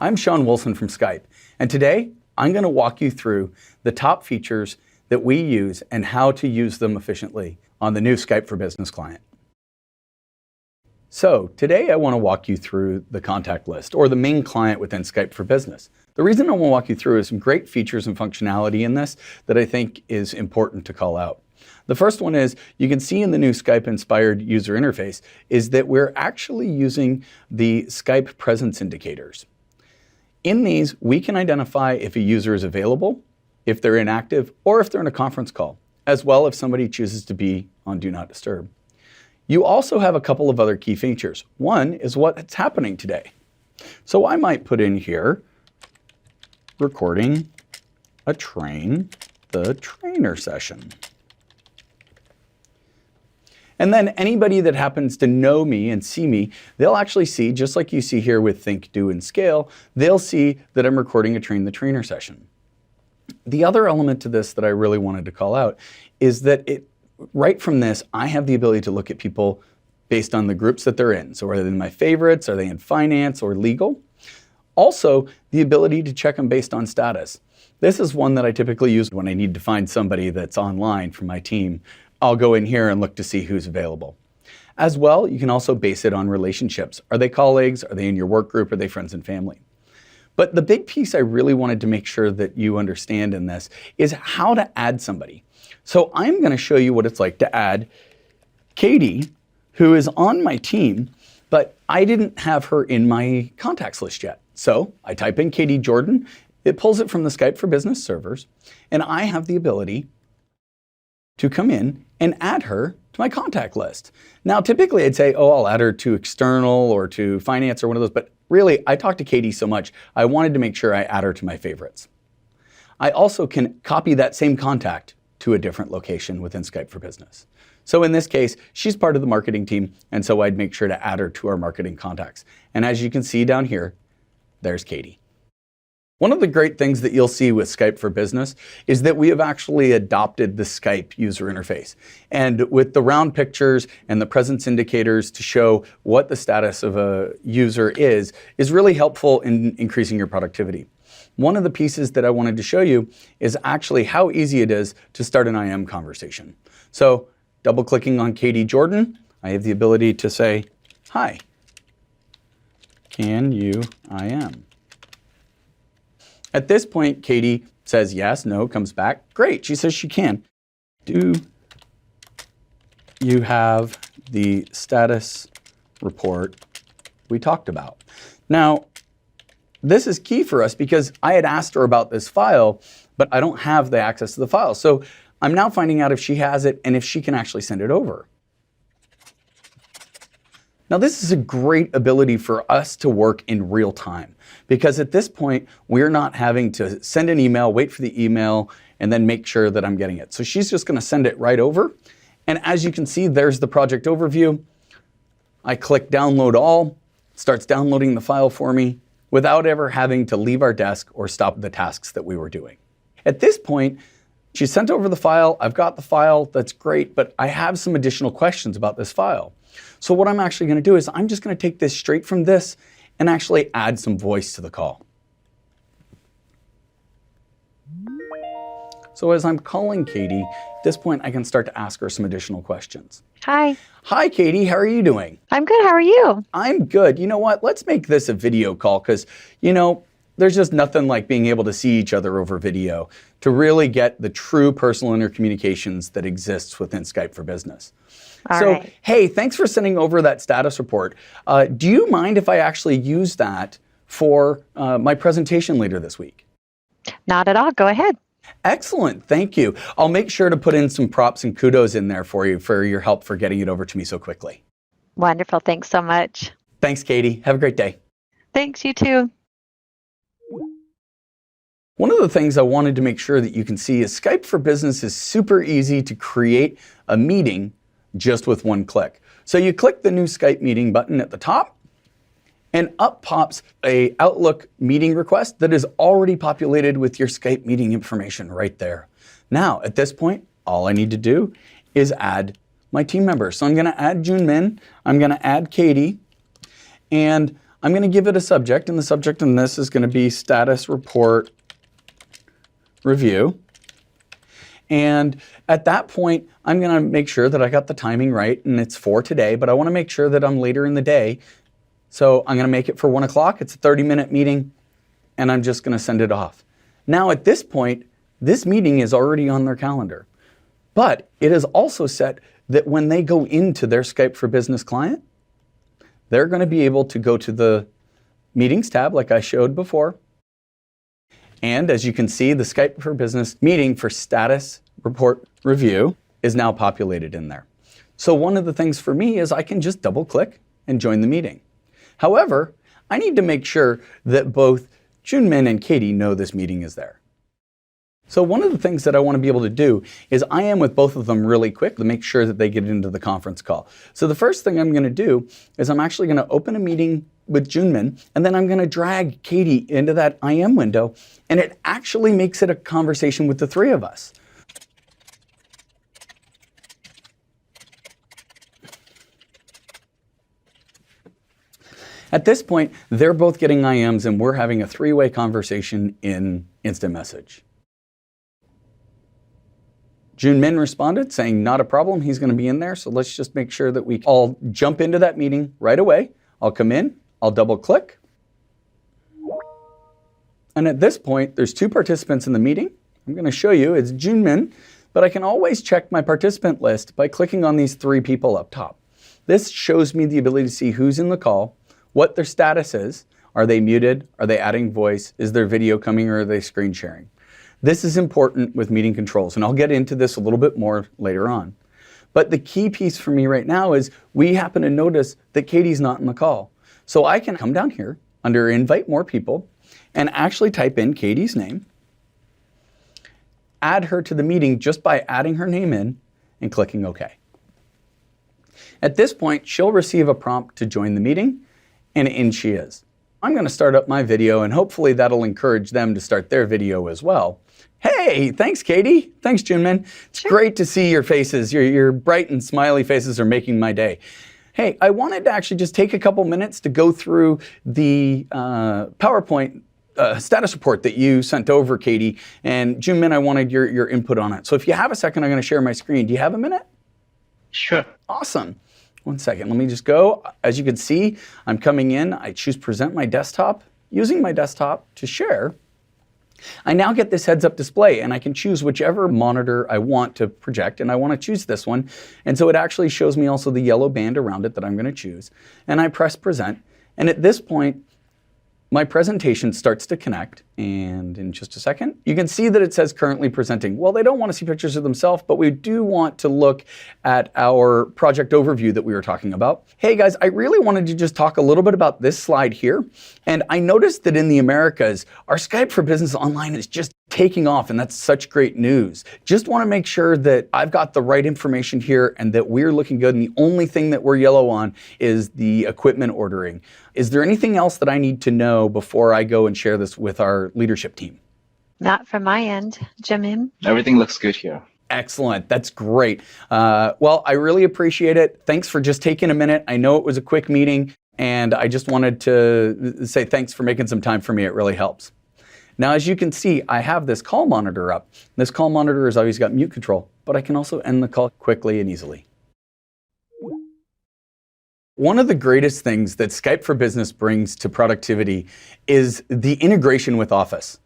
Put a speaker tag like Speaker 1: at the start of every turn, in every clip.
Speaker 1: I'm Sean Wilson from Skype, and today I'm going to walk you through the top features that we use and how to use them efficiently on the new Skype for Business client. So today I want to walk you through the contact list, or the main client within Skype for Business. The reason I want to walk you through is some great features and functionality in this that I think is important to call out. The first one is, you can see in the new Skype-inspired user interface, is that we're actually using the Skype presence indicators. In these, we can identify if a user is available, if they're inactive, or if they're in a conference call, as well if somebody chooses to be on Do Not Disturb. You also have a couple of other key features. One is what's happening today. So I might put in here, recording the trainer session. And then anybody that happens to know me and see me, they'll actually see, just like you see here with Think, Do, and Scale, they'll see that I'm recording a Train the Trainer session. The other element to this that I really wanted to call out is that right from this, I have the ability to look at people based on the groups that they're in. So are they in my favorites? Are they in finance or legal? Also, the ability to check them based on status. This is one that I typically use when I need to find somebody that's online from my team. I'll go in here and look to see who's available. As well, you can also base it on relationships. Are they colleagues? Are they in your work group? Are they friends and family? But the big piece I really wanted to make sure that you understand in this is how to add somebody. So I'm going to show you what it's like to add Katie, who is on my team, but I didn't have her in my contacts list yet. So I type in Katie Jordan, it pulls it from the Skype for Business servers, and I have the ability to come in and add her to my contact list. Now, typically I'd say, oh, I'll add her to external or to finance or one of those, but really I talk to Katie so much, I wanted to make sure I add her to my favorites. I also can copy that same contact to a different location within Skype for Business. So in this case, she's part of the marketing team, and so I'd make sure to add her to our marketing contacts. And as you can see down here, there's Katie. One of the great things that you'll see with Skype for Business is that we have actually adopted the Skype user interface. And with the round pictures and the presence indicators to show what the status of a user is really helpful in increasing your productivity. One of the pieces that I wanted to show you is actually how easy it is to start an IM conversation. So double-clicking on Katie Jordan, I have the ability to say, hi, can you IM? At this point, Katie says yes, no, comes back. Great, she says she can. Do you have the status report we talked about? Now, this is key for us because I had asked her about this file, but I don't have the access to the file. So I'm now finding out if she has it and if she can actually send it over. Now, this is a great ability for us to work in real time because at this point, we're not having to send an email, wait for the email, and then make sure that I'm getting it. So she's just going to send it right over. And as you can see, there's the project overview. I click download all, it starts downloading the file for me without ever having to leave our desk or stop the tasks that we were doing. At this point, she sent over the file. I've got the file. That's great, but I have some additional questions about this file. So what I'm actually going to do is I'm just going to take this straight from this and actually add some voice to the call. So as I'm calling Katie, at this point I can start to ask her some additional questions.
Speaker 2: Hi.
Speaker 1: Hi, Katie. How are you doing?
Speaker 2: I'm good. How are you?
Speaker 1: I'm good. You know what? Let's make this a video call because, you know, there's just nothing like being able to see each other over video to really get the true personal intercommunications that exists within Skype for Business.
Speaker 2: All
Speaker 1: so,
Speaker 2: right.
Speaker 1: Hey, thanks for sending over that status report. Do you mind if I actually use that for my presentation later this week?
Speaker 2: Not at all. Go ahead.
Speaker 1: Excellent. Thank you. I'll make sure to put in some props and kudos in there for you for your help for getting it over to me so quickly.
Speaker 2: Wonderful. Thanks so much.
Speaker 1: Thanks, Katie. Have a great day.
Speaker 2: Thanks. You too.
Speaker 1: One of the things I wanted to make sure that you can see is Skype for Business is super easy to create a meeting just with one click. So you click the new Skype meeting button at the top, and up pops a Outlook meeting request that is already populated with your Skype meeting information right there. Now, at this point, all I need to do is add my team members. So I'm going to add Jun Min, I'm going to add Katie, and I'm going to give it a subject, and the subject in this is going to be status report review. And at that point, I'm going to make sure that I got the timing right, and it's for today, but I want to make sure that I'm later in the day. So I'm going to make it for 1 o'clock. It's a 30-minute meeting, and I'm just going to send it off. Now at this point, this meeting is already on their calendar, but it is also set that when they go into their Skype for Business client, they're going to be able to go to the Meetings tab like I showed before. And as you can see, the Skype for Business meeting for status report review is now populated in there. So one of the things for me is I can just double click and join the meeting. However, I need to make sure that both Junmin and Katie know this meeting is there. So one of the things that I want to be able to do is I am with both of them really quick to make sure that they get into the conference call. So the first thing I'm going to do is I'm actually going to open a meeting with Junmin, and then I'm going to drag Katie into that IM window, and it actually makes it a conversation with the three of us. At this point, they're both getting IMs, and we're having a three-way conversation in instant message. Junmin responded saying, not a problem, he's going to be in there, so let's just make sure that we all jump into that meeting right away. I'll come in, I'll double click. And at this point, there's two participants in the meeting. I'm going to show you, it's Junmin, but I can always check my participant list by clicking on these three people up top. This shows me the ability to see who's in the call, what their status is. Are they muted? Are they adding voice? Is their video coming, or are they screen sharing? This is important with meeting controls, and I'll get into this a little bit more later on. But the key piece for me right now is we happen to notice that Katie's not in the call. So I can come down here under invite more people and actually type in Katie's name, add her to the meeting just by adding her name in and clicking OK. At this point, she'll receive a prompt to join the meeting, and in she is. I'm going to start up my video, and hopefully that'll encourage them to start their video as well. Hey, thanks, Katie. Thanks, Junmin. It's great to see your faces. Your bright and smiley faces are making my day. Hey, I wanted to actually just take a couple minutes to go through the PowerPoint status report that you sent over, Katie. And Junmin, I wanted your input on it. So if you have a second, I'm going to share my screen. Do you have a minute?
Speaker 3: Sure.
Speaker 1: Awesome. 1 second. Let me just go. As you can see, I'm coming in. I choose present my desktop. Using my desktop to share, I now get this heads-up display, and I can choose whichever monitor I want to project, and I want to choose this one. And so it actually shows me also the yellow band around it that I'm going to choose. And I press present, and at this point, my presentation starts to connect, and in just a second, you can see that it says currently presenting. Well, they don't want to see pictures of themselves, but we do want to look at our project overview that we were talking about. Hey guys, I really wanted to just talk a little bit about this slide here. And I noticed that in the Americas, our Skype for Business Online is just taking off, and that's such great news. Just want to make sure that I've got the right information here and that we're looking good, and the only thing that we're yellow on is the equipment ordering. Is there anything else that I need to know before I go and share this with our leadership team?
Speaker 2: Not from my end, Junmin.
Speaker 3: Everything looks good here.
Speaker 1: Excellent. That's great. Well, I really appreciate it. Thanks for just taking a minute. I know it was a quick meeting, and I just wanted to say thanks for making some time for me. It really helps. Now, as you can see, I have this call monitor up. This call monitor has always got mute control, but I can also end the call quickly and easily. One of the greatest things that Skype for Business brings to productivity is the integration with Office.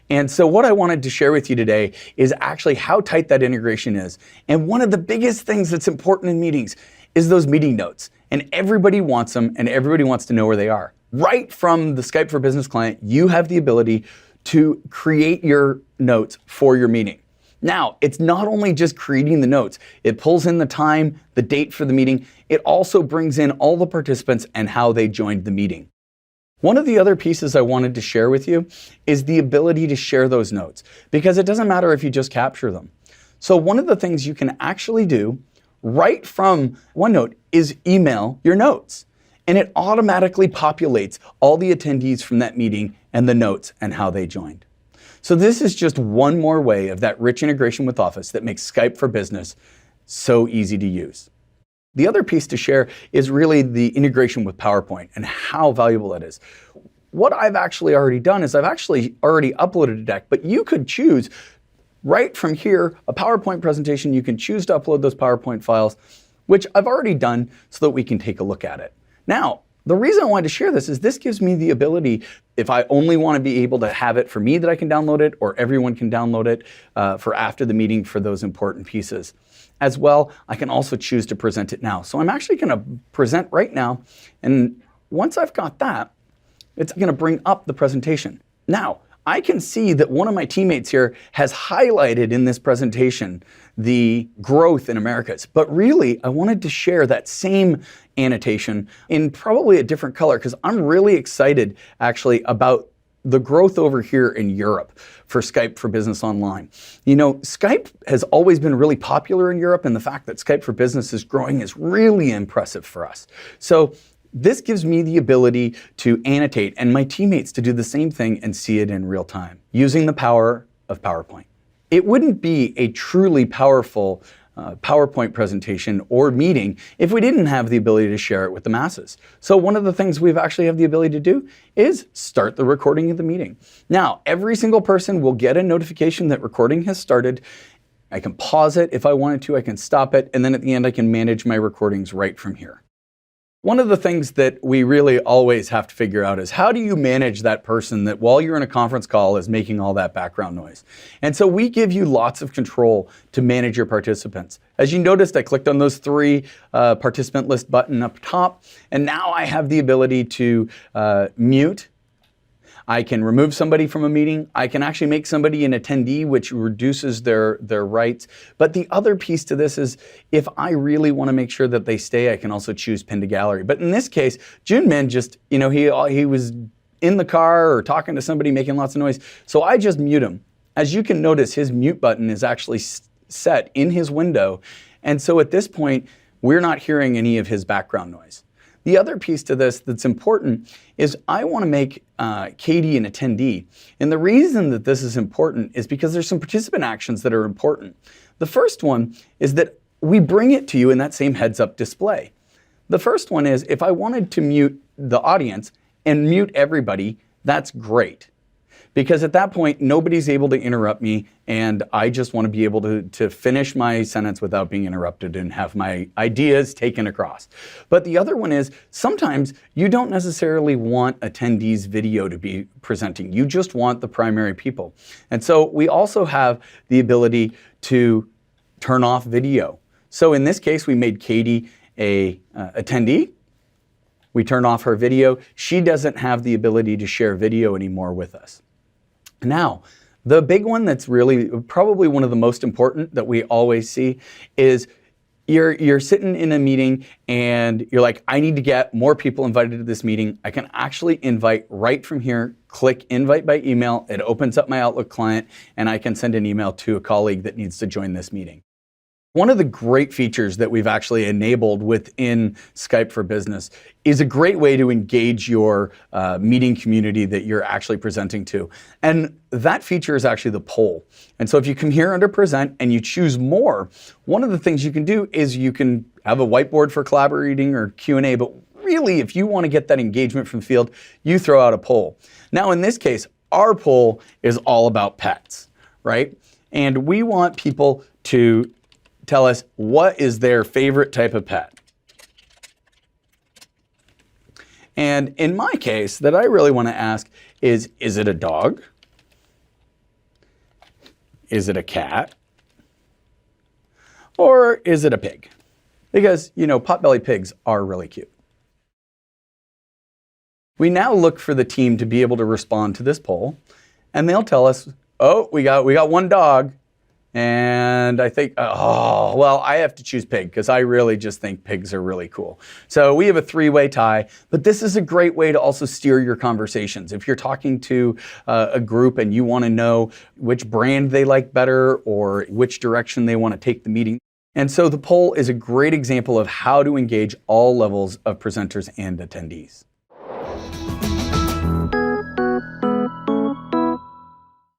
Speaker 1: And so what I wanted to share with you today is actually how tight that integration is. And one of the biggest things that's important in meetings is those meeting notes. And everybody wants them, and everybody wants to know where they are. Right from the Skype for Business client, you have the ability to create your notes for your meeting. Now, it's not only just creating the notes. It pulls in the time, the date for the meeting. It also brings in all the participants and how they joined the meeting. One of the other pieces I wanted to share with you is the ability to share those notes, because it doesn't matter if you just capture them. So one of the things you can actually do right from OneNote is email your notes. And it automatically populates all the attendees from that meeting and the notes and how they joined. So this is just one more way of that rich integration with Office that makes Skype for Business so easy to use. The other piece to share is really the integration with PowerPoint and how valuable that is. What I've actually already done is I've actually already uploaded a deck, but you could choose right from here, a PowerPoint presentation, you can choose to upload those PowerPoint files, which I've already done so that we can take a look at it. Now, the reason I wanted to share this is this gives me the ability, if I only want to be able to have it for me that I can download it, or everyone can download it for after the meeting for those important pieces. As well, I can also choose to present it now. So I'm actually going to present right now, and once I've got that, it's going to bring up the presentation. Now, I can see that one of my teammates here has highlighted in this presentation the growth in Americas. But really, I wanted to share that same annotation in probably a different color because I'm really excited actually about the growth over here in Europe for Skype for Business Online. You know, Skype has always been really popular in Europe, and the fact that Skype for Business is growing is really impressive for us. So this gives me the ability to annotate and my teammates to do the same thing and see it in real time using the power of PowerPoint. It wouldn't be a truly powerful PowerPoint presentation or meeting if we didn't have the ability to share it with the masses. So one of the things we've actually have the ability to do is start the recording of the meeting. Now, every single person will get a notification that recording has started. I can pause it if I wanted to, I can stop it, and then at the end I can manage my recordings right from here. One of the things that we really always have to figure out is how do you manage that person that while you're in a conference call is making all that background noise? And so we give you lots of control to manage your participants. As you noticed, I clicked on those three participant list button up top, and now I have the ability to mute. I can remove somebody from a meeting. I can actually make somebody an attendee, which reduces their rights. But the other piece to this is if I really want to make sure that they stay, I can also choose pin to gallery. But in this case, Junmin just, you know, he was in the car or talking to somebody making lots of noise. So I just mute him. As you can notice, his mute button is actually set in his window. And so at this point, we're not hearing any of his background noise. The other piece to this that's important is I want to make Katie an attendee. And the reason that this is important is because there's some participant actions that are important. The first one is that we bring it to you in that same heads-up display. The first one is if I wanted to mute the audience and mute everybody, that's great. Because at that point, nobody's able to interrupt me, and I just want to be able to finish my sentence without being interrupted and have my ideas taken across. But the other one is sometimes you don't necessarily want attendees' video to be presenting. You just want the primary people. And so we also have the ability to turn off video. So in this case, we made Katie a attendee. We turn off her video. She doesn't have the ability to share video anymore with us. Now, the big one that's really probably one of the most important that we always see is you're sitting in a meeting and you're like, I need to get more people invited to this meeting. I can actually invite right from here, click invite by email. It opens up my Outlook client and I can send an email to a colleague that needs to join this meeting. One of the great features that we've actually enabled within Skype for Business is a great way to engage your meeting community that you're actually presenting to. And that feature is actually the poll. And so if you come here under present and you choose more, one of the things you can do is you can have a whiteboard for collaborating or Q&A, but really if you want to get that engagement from the field, you throw out a poll. Now in this case, our poll is all about pets, right? And we want people to tell us what is their favorite type of pet. And in my case, that I really want to ask is it a dog? Is it a cat? Or is it a pig? Because, you know, potbelly pigs are really cute. We now look for the team to be able to respond to this poll, and they'll tell us, oh, we got one dog. And I think, oh, well, I have to choose pig because I really just think pigs are really cool. So we have a three-way tie, but this is a great way to also steer your conversations. If you're talking to a group and you want to know which brand they like better or which direction they want to take the meeting. And so the poll is a great example of how to engage all levels of presenters and attendees.